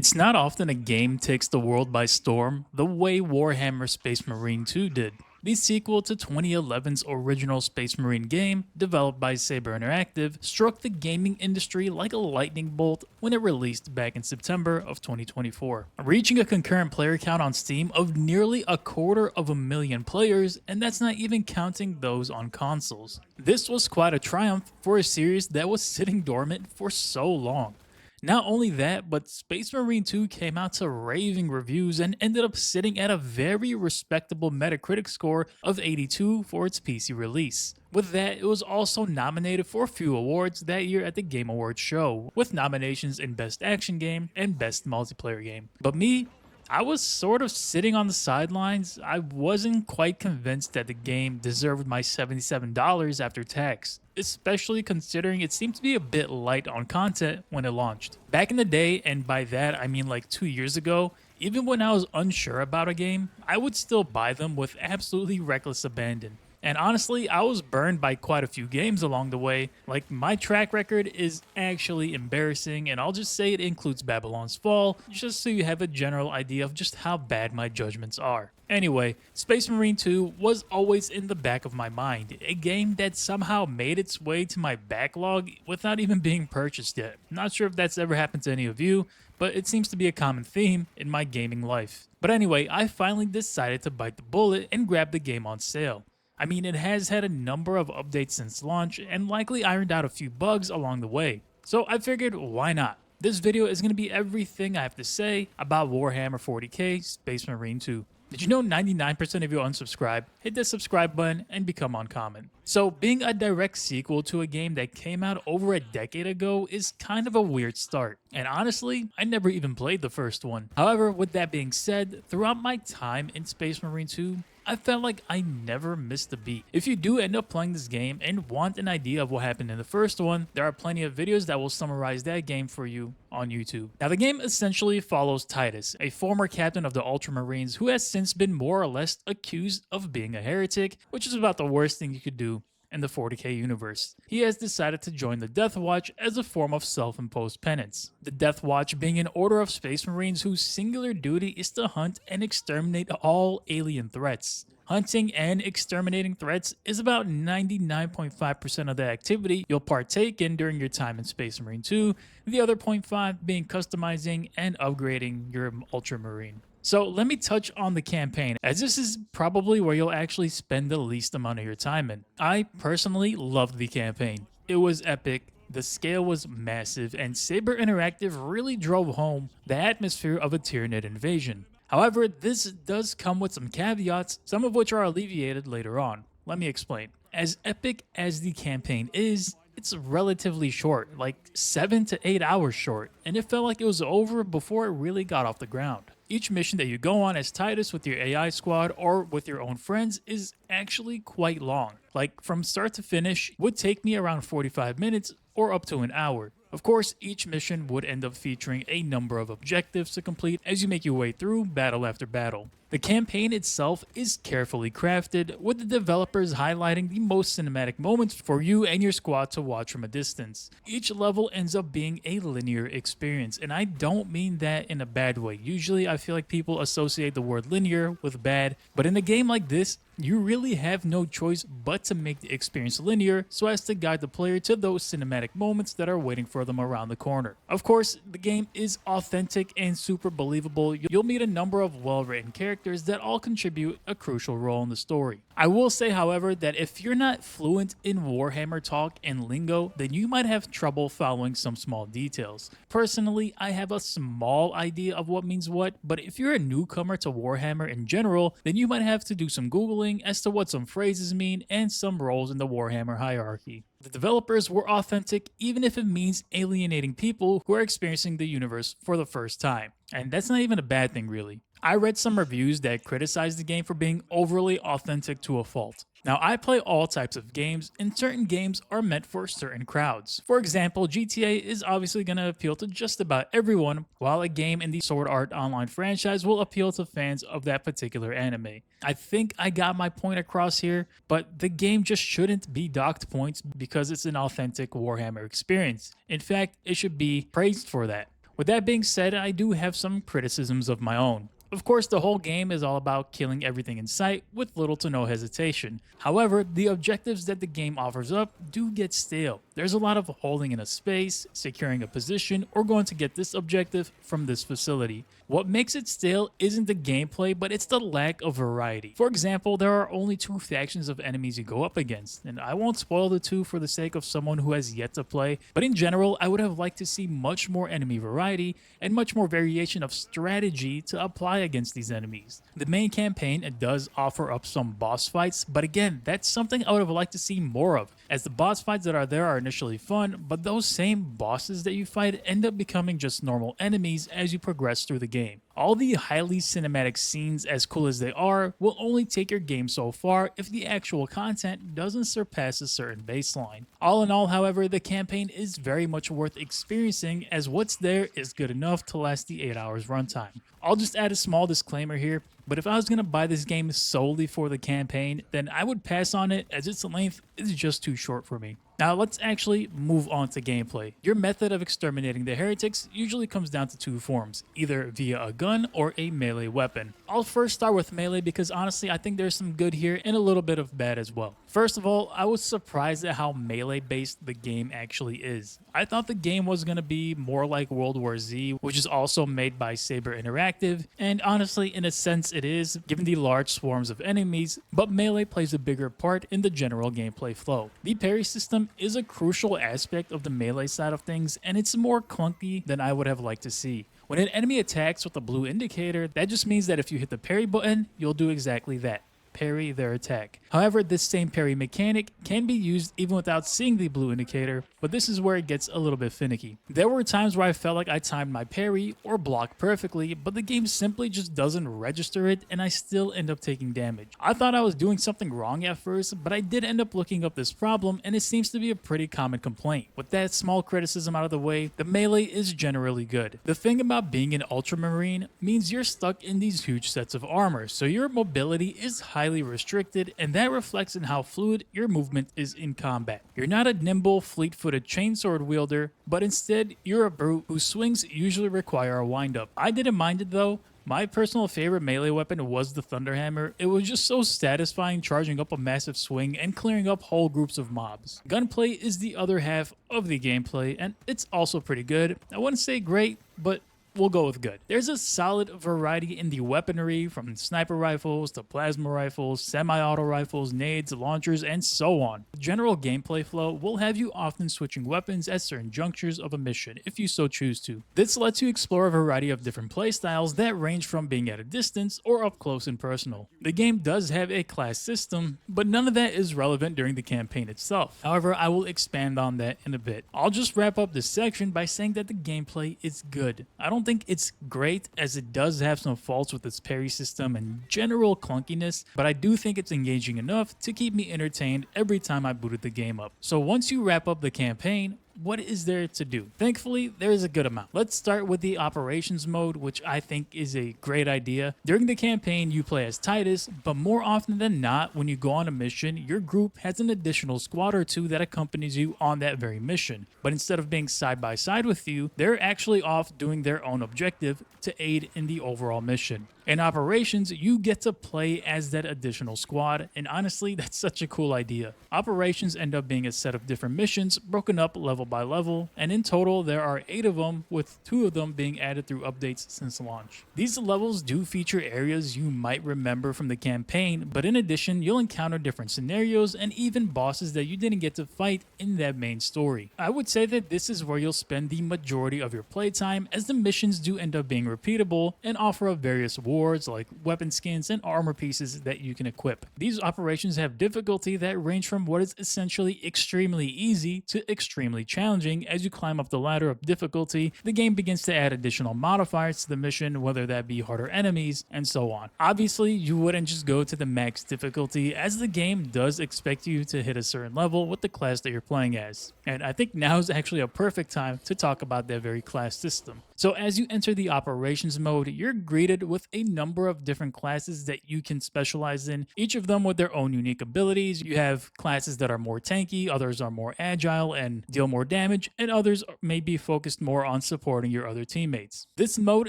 It's not often a game takes the world by storm the way Warhammer Space Marine 2 did. The sequel to 2011's original Space Marine game, developed by Saber Interactive, struck the gaming industry like a lightning bolt when it released back in September of 2024, reaching a concurrent player count on Steam of nearly 250,000 players, and that's not even counting those on consoles. This was quite a triumph for a series that was sitting dormant for so long. Not only that, but Space Marine 2 came out to raving reviews and ended up sitting at a very respectable Metacritic score of 82 for its PC release. With that, it was also nominated for a few awards that year at the Game Awards show, with nominations in Best Action Game and Best Multiplayer Game. But me, I was sort of sitting on the sidelines. I wasn't quite convinced that the game deserved my $77 after tax, especially considering it seemed to be a bit light on content when it launched. Back in the day, and by that I mean like 2 years ago, even when I was unsure about a game, I would still buy them with absolutely reckless abandon. And honestly, I was burned by quite a few games along the way. Like, my track record is actually embarrassing, and I'll just say it includes Babylon's Fall, just so you have a general idea of just how bad my judgments are. Anyway, Space Marine 2 was always in the back of my mind, a game that somehow made its way to my backlog without even being purchased yet. Not sure if that's ever happened to any of you, but it seems to be a common theme in my gaming life. But anyway, I finally decided to bite the bullet and grab the game on sale. I mean, it has had a number of updates since launch and likely ironed out a few bugs along the way. So I figured, why not? This video is going to be everything I have to say about Warhammer 40k Space Marine 2. Did you know 99% of you unsubscribe? Hit the subscribe button and become uncommon. So being a direct sequel to a game that came out over a decade ago is kind of a weird start. And honestly, I never even played the first one. However, with that being said, throughout my time in Space Marine 2, I felt like I never missed a beat. If you do end up playing this game and want an idea of what happened in the first one, there are plenty of videos that will summarize that game for you on YouTube. Now, the game essentially follows Titus, a former captain of the Ultramarines who has since been more or less accused of being a heretic, which is about the worst thing you could do in the 40k universe. He has decided to join the Death Watch as a form of self-imposed penance. The Death Watch being an order of Space Marines whose singular duty is to hunt and exterminate all alien threats. Hunting and exterminating threats is about 99.5% of the activity you'll partake in during your time in Space Marine 2, the other 0.5 being customizing and upgrading your Ultramarine. So let me touch on the campaign, as this is probably where you'll actually spend the least amount of your time in. I personally loved the campaign. It was epic, the scale was massive, and Saber Interactive really drove home the atmosphere of a Tyranid invasion. However, this does come with some caveats, some of which are alleviated later on. Let me explain. As epic as the campaign is, it's relatively short, like 7 to 8 hours short, and it felt like it was over before it really got off the ground. Each mission that you go on as Titus with your AI squad or with your own friends is actually quite long. Like, from start to finish would take me around 45 minutes or up to an hour. Of course, each mission would end up featuring a number of objectives to complete as you make your way through battle after battle. The campaign itself is carefully crafted, with the developers highlighting the most cinematic moments for you and your squad to watch from a distance. Each level ends up being a linear experience, and I don't mean that in a bad way. Usually I feel like people associate the word linear with bad, but in a game like this, you really have no choice but to make the experience linear so as to guide the player to those cinematic moments that are waiting for them around the corner. Of course, the game is authentic and super believable. You'll meet a number of well-written characters that all contribute a crucial role in the story. I will say, however, that if you're not fluent in Warhammer talk and lingo, then you might have trouble following some small details. Personally, I have a small idea of what means what, but if you're a newcomer to Warhammer in general, then you might have to do some Googling as to what some phrases mean and some roles in the Warhammer hierarchy. The developers were authentic even if it means alienating people who are experiencing the universe for the first time. And that's not even a bad thing, really. I read some reviews that criticized the game for being overly authentic to a fault. Now, I play all types of games, and certain games are meant for certain crowds. For example, GTA is obviously going to appeal to just about everyone, while a game in the Sword Art Online franchise will appeal to fans of that particular anime. I think I got my point across here, but the game just shouldn't be docked points because it's an authentic Warhammer experience. In fact, it should be praised for that. With that being said, I do have some criticisms of my own. Of course, the whole game is all about killing everything in sight with little to no hesitation. However, the objectives that the game offers up do get stale. There's a lot of holding in a space, securing a position, or going to get this objective from this facility. What makes it stale isn't the gameplay, but it's the lack of variety. For example, there are only 2 factions of enemies you go up against, and I won't spoil the 2 for the sake of someone who has yet to play, but in general, I would have liked to see much more enemy variety and much more variation of strategy to apply against these enemies. The main campaign does offer up some boss fights, but again, that's something I would have liked to see more of, as the boss fights that are there are initially fun, but those same bosses that you fight end up becoming just normal enemies as you progress through the game. All the highly cinematic scenes, as cool as they are, will only take your game so far if the actual content doesn't surpass a certain baseline. All in all, however, the campaign is very much worth experiencing, as what's there is good enough to last the 8 hours runtime. I'll just add a small disclaimer here, but if I was going to buy this game solely for the campaign, then I would pass on it, as its length is just too short for me. Now let's actually move on to gameplay. Your method of exterminating the heretics usually comes down to 2 forms, either via a gun or a melee weapon. I'll first start with melee because honestly I think there's some good here and a little bit of bad as well. First of all, I was surprised at how melee based the game actually is. I thought the game was going to be more like World War Z, which is also made by Saber Interactive, and honestly in a sense it is, given the large swarms of enemies, but melee plays a bigger part in the general gameplay flow. The parry system is a crucial aspect of the melee side of things, and it's more clunky than I would have liked to see. When an enemy attacks with a blue indicator, that just means that if you hit the parry button, you'll do exactly that. Parry their attack. However, this same parry mechanic can be used even without seeing the blue indicator, but this is where it gets a little bit finicky. There were times where I felt like I timed my parry or block perfectly, but the game simply just doesn't register it and I still end up taking damage. I thought I was doing something wrong at first, but I did end up looking up this problem and it seems to be a pretty common complaint. With that small criticism out of the way, the melee is generally good. The thing about being an ultramarine means you're stuck in these huge sets of armor, so your mobility is highly restricted, and that reflects in how fluid your movement is in combat. You're not a nimble, fleet-footed chainsword wielder, but instead you're a brute whose swings usually require a wind-up. I didn't mind it though. My personal favorite melee weapon was the Thunderhammer. It was just so satisfying charging up a massive swing and clearing up whole groups of mobs. Gunplay is the other half of the gameplay, and it's also pretty good. I wouldn't say great, but we'll go with good. There's a solid variety in the weaponry, from sniper rifles to plasma rifles, semi-auto rifles, nades, launchers, and so on. The general gameplay flow will have you often switching weapons at certain junctures of a mission, if you so choose to. This lets you explore a variety of different playstyles that range from being at a distance or up close and personal. The game does have a class system, but none of that is relevant during the campaign itself. However, I will expand on that in a bit. I'll just wrap up this section by saying that the gameplay is good. I don't think it's great, as it does have some faults with its parry system and general clunkiness, but I do think it's engaging enough to keep me entertained every time I booted the game up. So once you wrap up the campaign, what is there to do? Thankfully, there is a good amount. Let's start with the operations mode, which I think is a great idea. During the campaign, you play as Titus, but more often than not, when you go on a mission, your group has an additional squad or 2 that accompanies you on that very mission. But instead of being side by side with you, they're actually off doing their own objective to aid in the overall mission. In operations, you get to play as that additional squad, and honestly, that's such a cool idea. Operations end up being a set of different missions broken up level by level, and in total there are 8 of them, with 2 of them being added through updates since launch. These levels do feature areas you might remember from the campaign, but in addition, you'll encounter different scenarios and even bosses that you didn't get to fight in that main story. I would say that this is where you'll spend the majority of your playtime, as the missions do end up being repeatable and offer up various rewards like weapon skins and armor pieces that you can equip. These operations have difficulty that range from what is essentially extremely easy to extremely challenging. As you climb up the ladder of difficulty, the game begins to add additional modifiers to the mission, whether that be harder enemies and so on. Obviously, you wouldn't just go to the max difficulty, as the game does expect you to hit a certain level with the class that you're playing as. And I think now is actually a perfect time to talk about that very class system. So as you enter the operations mode, you're greeted with a a number of different classes that you can specialize in, each of them with their own unique abilities. You have classes that are more tanky, others are more agile and deal more damage, and others may be focused more on supporting your other teammates. This mode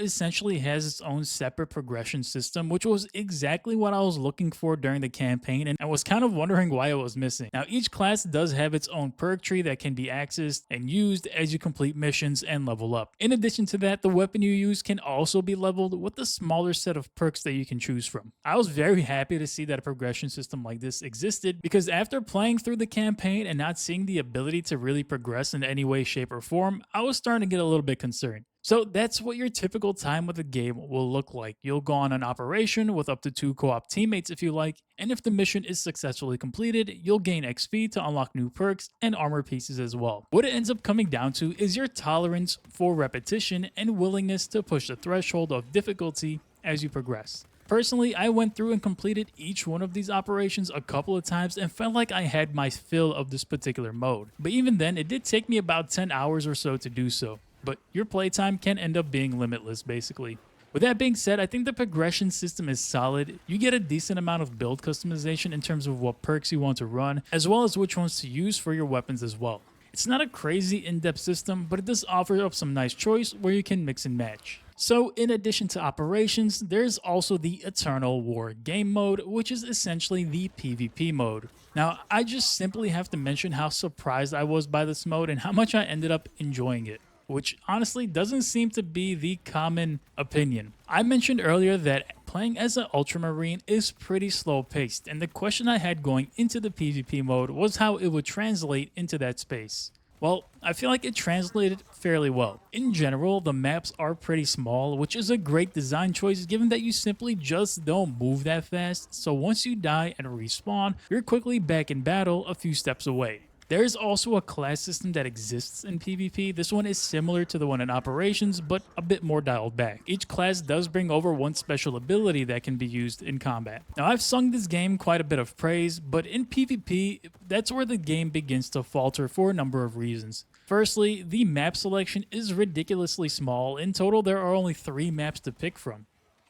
essentially has its own separate progression system, which was exactly what I was looking for during the campaign and I was kind of wondering why it was missing. Now, each class does have its own perk tree that can be accessed and used as you complete missions and level up. In addition to that, the weapon you use can also be leveled with a smaller set of perks that you can choose from. I was very happy to see that a progression system like this existed because after playing through the campaign and not seeing the ability to really progress in any way, shape, or form, I was starting to get a little bit concerned. So that's what your typical time with the game will look like. You'll go on an operation with up to 2 co-op teammates if you like, and if the mission is successfully completed, you'll gain XP to unlock new perks and armor pieces as well. What it ends up coming down to is your tolerance for repetition and willingness to push the threshold of difficulty as you progress. Personally, I went through and completed each one of these operations a couple of times and felt like I had my fill of this particular mode. But even then, it did take me about 10 hours or so to do so. But your playtime can end up being limitless, basically. With that being said, I think the progression system is solid. You get a decent amount of build customization in terms of what perks you want to run, as well as which ones to use for your weapons as well. It's not a crazy in-depth system, but it does offer up some nice choice where you can mix and match. So in addition to operations, there's also the Eternal War game mode, which is essentially the PvP mode. Now, I just simply have to mention how surprised I was by this mode and how much I ended up enjoying it, which honestly doesn't seem to be the common opinion. I mentioned earlier that playing as an Ultramarine is pretty slow paced, and the question I had going into the PvP mode was how it would translate into that space. Well, I feel like it translated fairly well. In general, the maps are pretty small, which is a great design choice given that you simply just don't move that fast, so once you die and respawn, you're quickly back in battle a few steps away. There is also a class system that exists in PvP. This one is similar to the one in Operations, but a bit more dialed back. Each class does bring over one special ability that can be used in combat. Now, I've sung this game quite a bit of praise, but in PvP, that's where the game begins to falter for a number of reasons. Firstly, the map selection is ridiculously small. In total, there are only 3 maps to pick from.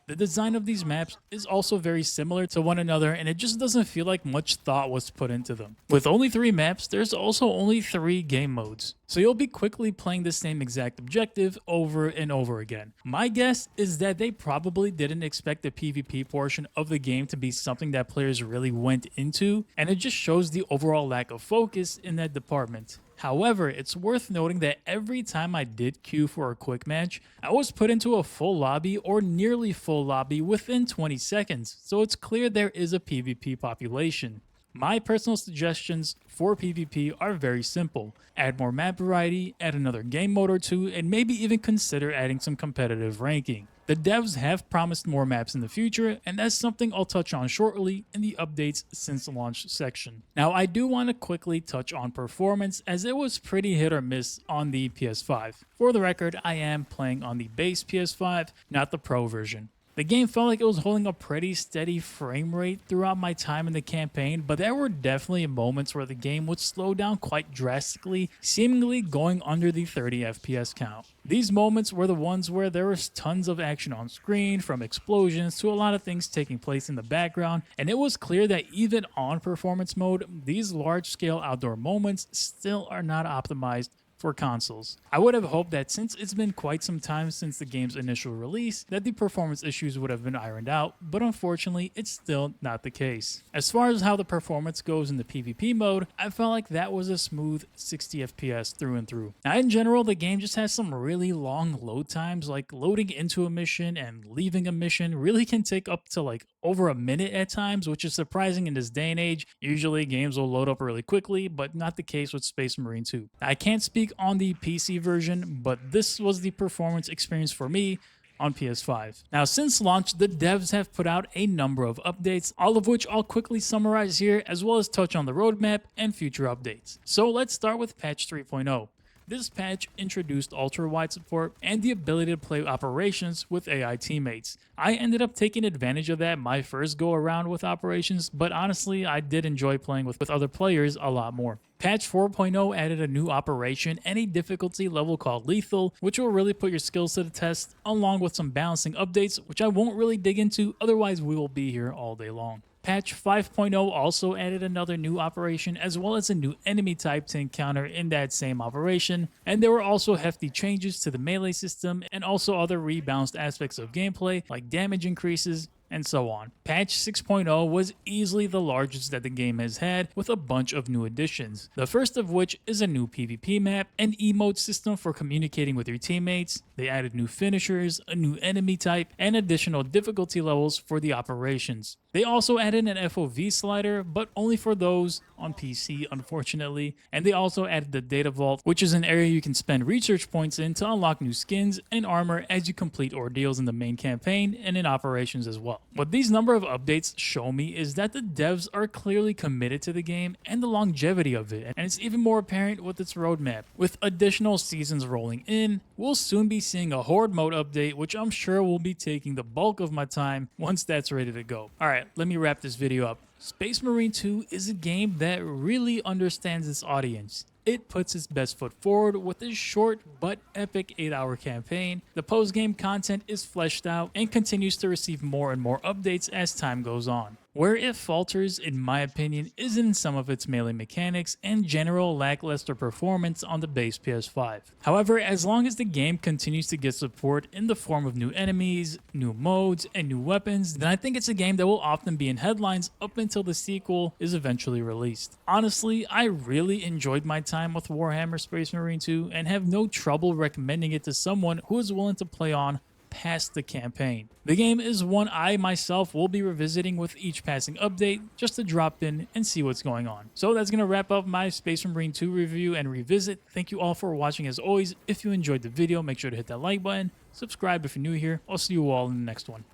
The design of these maps is also very similar to one another, and it just doesn't feel like much thought was put into them. With only 3 maps, there's also only 3 game modes, so you'll be quickly playing the same exact objective over and over again. My guess is that they probably didn't expect the PvP portion of the game to be something that players really went into, and it just shows the overall lack of focus in that department. However, it's worth noting that every time I did queue for a quick match, I was put into a full lobby or nearly full lobby within 20 seconds, so it's clear there is a PvP population. My personal suggestions for PvP are very simple. Add more map variety, add another game mode or 2, and maybe even consider adding some competitive ranking. The devs have promised more maps in the future, and that's something I'll touch on shortly in the updates since launch section. Now, I do want to quickly touch on performance, as it was pretty hit or miss on the PS5. For the record, I am playing on the base PS5, not the Pro version. The game felt like it was holding a pretty steady frame rate throughout my time in the campaign, but there were definitely moments where the game would slow down quite drastically, seemingly going under the 30 FPS count. These moments were the ones where there was tons of action on screen, from explosions to a lot of things taking place in the background, and it was clear that even on performance mode, these large-scale outdoor moments still are not optimized for consoles. I would have hoped that since it's been quite some time since the game's initial release, that the performance issues would have been ironed out, but unfortunately, it's still not the case. As far as how the performance goes in the PvP mode, I felt like that was a smooth 60 FPS through and through. Now, in general, the game just has some really long load times, like loading into a mission and leaving a mission really can take up to like over a minute at times, which is surprising in this day and age. Usually games will load up really quickly, but not the case with Space Marine 2. I can't speak on the PC version, but this was the performance experience for me on PS5. Now, since launch, the devs have put out a number of updates, all of which I'll quickly summarize here, as well as touch on the roadmap and future updates. So let's start with patch 3.0. This patch introduced ultra-wide support and the ability to play operations with AI teammates. I ended up taking advantage of that my first go around with operations, but honestly, I did enjoy playing with other players a lot more. Patch 4.0 added a new operation and a difficulty level called Lethal, which will really put your skills to the test, along with some balancing updates, which I won't really dig into, otherwise we will be here all day long. Patch 5.0 also added another new operation as well as a new enemy type to encounter in that same operation, and there were also hefty changes to the melee system and also other rebalanced aspects of gameplay like damage increases, and so on. Patch 6.0 was easily the largest that the game has had, with a bunch of new additions. The first of which is a new PvP map, an emote system for communicating with your teammates. They added new finishers, a new enemy type, and additional difficulty levels for the operations. They also added an FOV slider, but only for those on PC, unfortunately. And they also added the data vault, which is an area you can spend research points in to unlock new skins and armor as you complete ordeals in the main campaign and in operations as well. What these number of updates show me is that the devs are clearly committed to the game and the longevity of it, and it's even more apparent with its roadmap. With additional seasons rolling in, we'll soon be seeing a Horde mode update, which I'm sure will be taking the bulk of my time once that's ready to go. Alright, let me wrap this video up. Space Marine 2 is a game that really understands its audience. It puts its best foot forward with a short but epic 8-hour campaign. The post-game content is fleshed out and continues to receive more and more updates as time goes on. Where it falters, in my opinion, is in some of its melee mechanics and general lackluster performance on the base PS5. However, as long as the game continues to get support in the form of new enemies, new modes, and new weapons, then I think it's a game that will often be in headlines up until the sequel is eventually released. Honestly, I really enjoyed my time with Warhammer Space Marine 2 and have no trouble recommending it to someone who is willing to play on past the campaign. The game is one I myself will be revisiting with each passing update just to drop in and see what's going on. So that's going to wrap up my Space Marine 2 review and revisit. Thank you all for watching as always. If you enjoyed the video, make sure to hit that like button, subscribe if you're new here. I'll see you all in the next one.